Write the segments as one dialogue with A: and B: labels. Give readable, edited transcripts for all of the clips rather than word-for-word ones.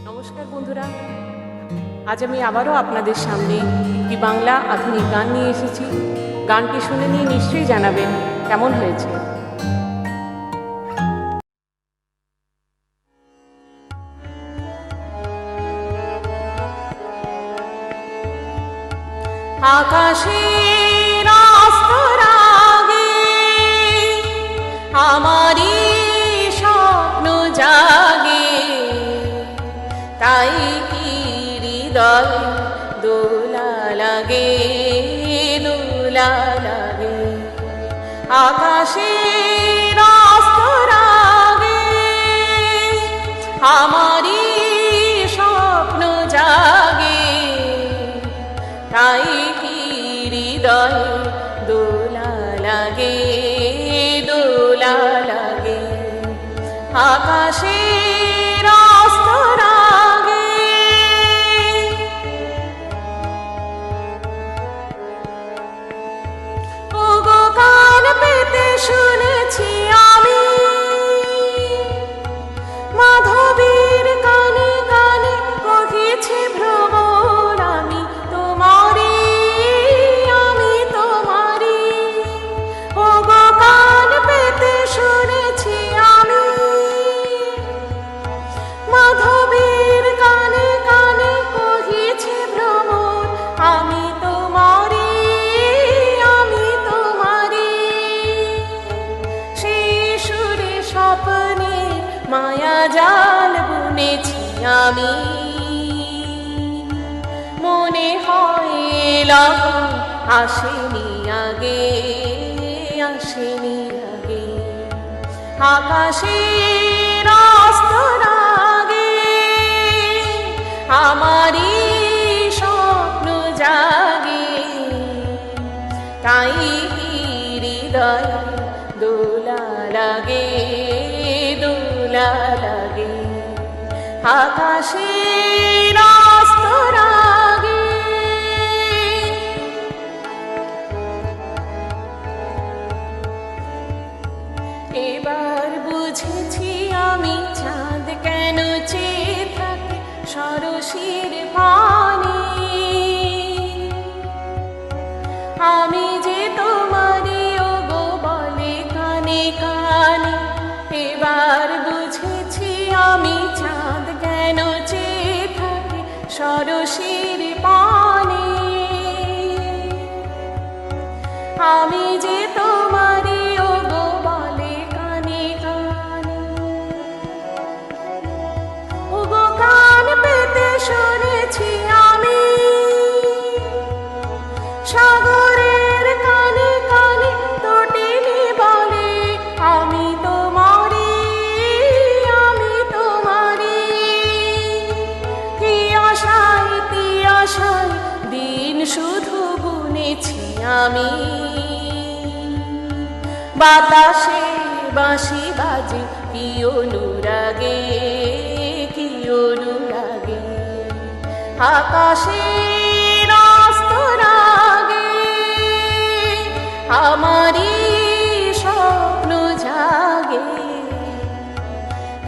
A: নমস্কার বন্ধুরা, আজ আমি আবারও আপনাদের সামনে একটি বাংলা আধুনিক গান নিয়ে এসেছি। গানটি শুনে নিয়ে নিশ্চয়ই জানাবেন কেমন হয়েছে। আকাশের আস্তরাগে আমারই স্বপ্ন জাগে, তাই কি হৃদয় দোলা লাগে, দোলা লাগে। আকাশের আস্তরাগে আমারই স্বপ্ন জাগে, তাই কি হৃদয় দোলা লাগে, দোলা লাগে। আকাশের আস্তরাগে ওগো কান পেতে শুনেছি আমি মাধবীর কানে কানে কহিছে ভ্রমর, আমি তোমারি, আমি তোমারি। ওগো কান পেতে শুনেছি আমি মাধবীর কানে কানে কহিছে ভ্রমর, আমি তোমারি, আমি তোমারি। সেই সুরে স্বপ্নে মায়া জাল বুনেছি আমি, মনে হয় লগন আসেনি আগে, আসেনি আগে। আকাশের আস্তরাগে আমারই স্বপ্ন জাগে, তাই হৃদয় দোলা লাগে, দোলা লাগে। আকাশের আস্তরাগে এবার বুঝেছি আমি চাঁদ কেন চেয়ে থাকে সরসীর পানে, আমি যে তোমারই ওগো বলে কানে কানে। এবার বুঝেছি আমি চাঁদ কেন চেয়ে থাকে সরসীর পানে, আমি যে তোমারই ওগো বলে কানে কানে। ওগো কান পেতে শুনেছি আমি সাগরের কানে কানে তটিনী বলে, আমি তোমারি, আমি তোমারি। কি আশায় কি আশায় দিন শুধু গুনেছি আমি, বাতাসে বাঁশি বাজে কি অনুরাগে, কি অনুরাগে। আকাশের আস্তরাগে আমারই স্বপ্ন জাগে,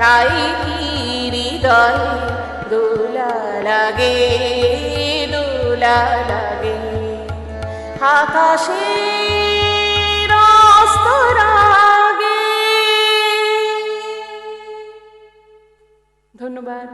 A: তাই কি হৃদয় দোলা লাগে, দোলা লাগে। আকাশের আস্তরাগে। ধন্যবাদ।